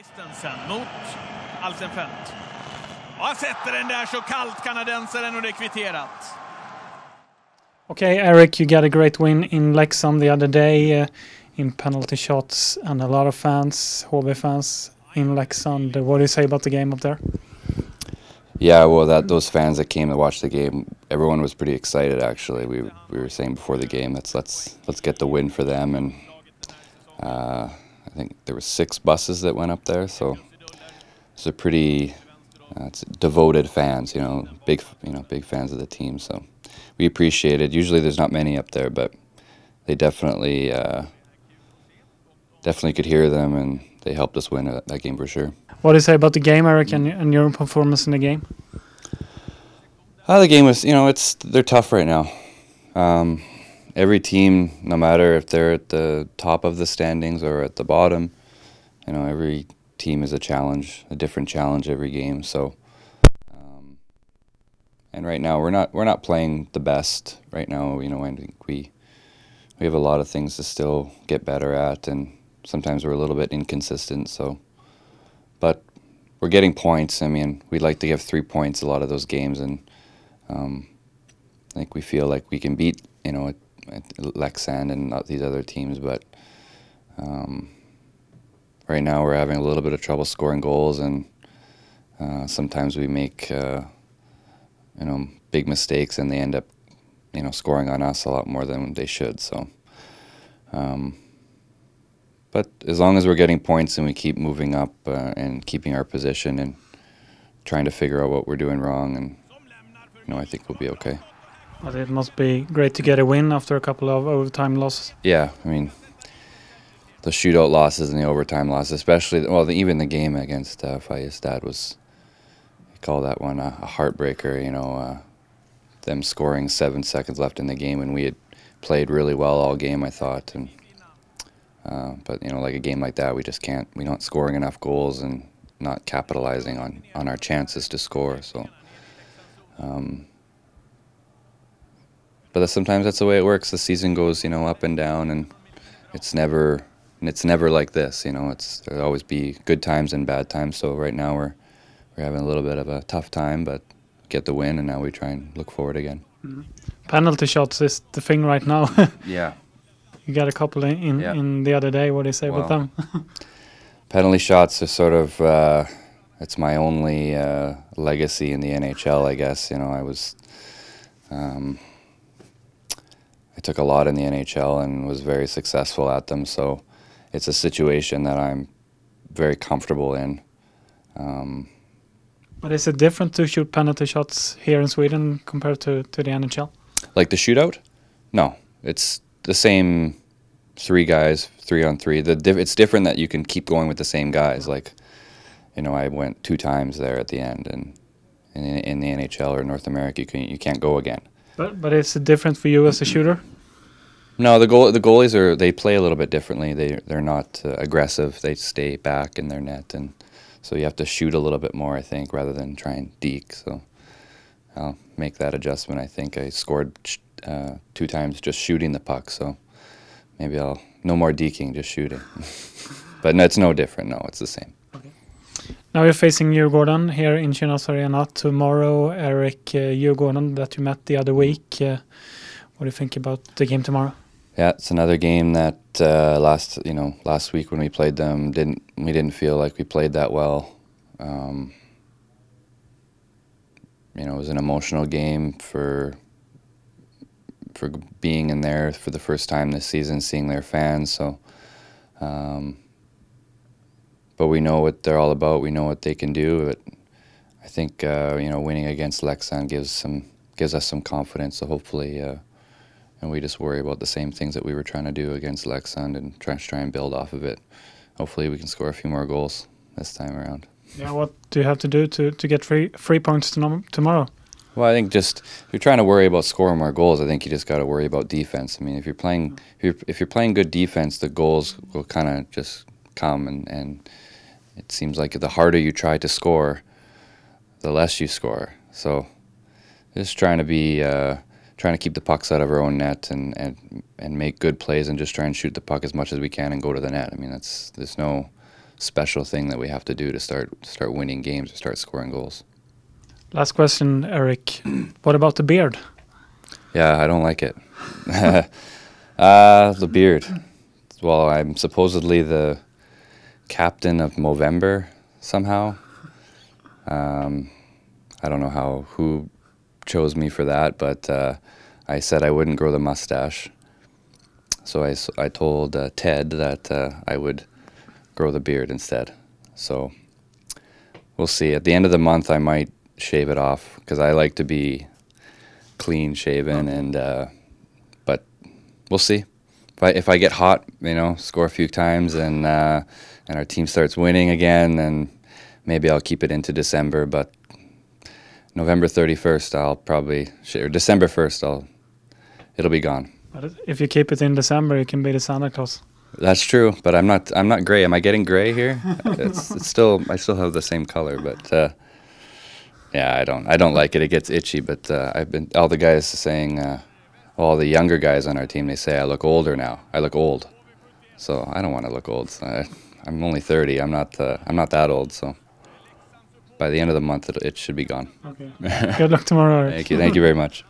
Christensen mot Alsenfelt. Och han sätter den där så kallt, kanadensaren, och det är kvitterat. Okay, Erik, you got a great win in Leksand the other day in penalty shots, and a lot of fans, HV fans in Leksand. What do you say about the game up there? Yeah, well, those fans that came to watch the game, everyone was pretty excited. Actually, we were saying before the game, let's get the win for them, and I think there were 6 buses that went up there, so it's a pretty it's devoted fans, big fans of the team. So we appreciate it. Usually there's not many up there, but they definitely could hear them, and they helped us win that game for sure. What do you say about the game, Erik, and your performance in the game? The game was, they're tough right now. Every team, no matter if they're at the top of the standings or at the bottom, every team is a challenge, a different challenge every game. So, and right now we're not playing the best right now. I think we have a lot of things to still get better at, and sometimes we're a little bit inconsistent. So, but we're getting points. I mean, we'd like to give 3 points a lot of those games, and I think we feel like we can beat at Leksand and not these other teams, but right now we're having a little bit of trouble scoring goals, and sometimes we make big mistakes, and they end up scoring on us a lot more than they should. So but as long as we're getting points and we keep moving up and keeping our position and trying to figure out what we're doing wrong, and I think we'll be okay. But it must be great to get a win after a couple of overtime losses. Yeah, I mean, the shootout losses and the overtime losses, especially, even the game against Färjestad was, I call that one a heartbreaker, them scoring 7 seconds left in the game, and we had played really well all game, I thought. And but, like a game like that, we just can't, we're not scoring enough goals and not capitalizing on our chances to score. So, but sometimes that's the way it works. The season goes, up and down, and it's never like this. There'll always be good times and bad times. So right now we're having a little bit of a tough time, but get the win, and now we try and look forward again. Mm-hmm. Penalty shots is the thing right now. Yeah. You got a couple in the other day. What do you say about them? Penalty shots are sort of it's my only legacy in the NHL, I guess. I took a lot in the NHL and was very successful at them, so it's a situation that I'm very comfortable in. But is it different to shoot penalty shots here in Sweden compared to the NHL? Like the shootout? No, it's the same 3 guys, 3-on-3. It's different that you can keep going with the same guys. Like, I went 2 times there at the end, and in the NHL or North America, you can't go again. But it's different for you as a shooter? No, the goalies they play a little bit differently. They're not aggressive. They stay back in their net, and so you have to shoot a little bit more, I think, rather than try and deke. So I'll make that adjustment. I think I scored 2 times just shooting the puck, so maybe no more deking, just shooting. But it's no different. No, it's the same. Okay. Now you're facing Djurgården here in Kinnahus Arena tomorrow. Erik, Djurgården that you met the other week. What do you think about the game tomorrow? Yeah, it's another game that last week when we played them, we didn't feel like we played that well. It was an emotional game for being in there for the first time this season, seeing their fans. So, but we know what they're all about. We know what they can do. But I think winning against Leksand gives us some confidence. So hopefully, and we just worry about the same things that we were trying to do against Leksand and try and build off of it. Hopefully, we can score a few more goals this time around. Yeah, what do you have to do to get 3 points tomorrow? Well, I think just if you're trying to worry about scoring more goals, I think you just got to worry about defense. I mean, if you're playing good defense, the goals will kind of just come, and it seems like the harder you try to score, the less you score. So, just trying to keep the pucks out of our own net and make good plays and just try and shoot the puck as much as we can and go to the net. I mean, there's special thing that we have to do to start winning games or start scoring goals. Last question, Erik. What about the beard? Yeah, I don't like it. The beard. Well, I'm supposedly the captain of Movember somehow. I don't know who chose me for that, but I said I wouldn't grow the mustache. So I told Ted that I would grow the beard instead. So we'll see. At the end of the month, I might shave it off because I like to be clean shaven, and but we'll see. If I get hot, score a few times, and our team starts winning again, then maybe I'll keep it into December. But November 31st, I'll probably or December 1st, it'll be gone. But if you keep it in December, you can be the Santa Claus. That's true, but I'm not gray. Am I getting gray here? It's still I still have the same color, but yeah, I don't like it. It gets itchy. But all the guys saying, all the younger guys on our team, they say I look older now. I look old, so I don't want to look old. I'm only 30. I'm not that old. So by the end of the month, it should be gone. Okay. Good luck tomorrow. Thank you very much.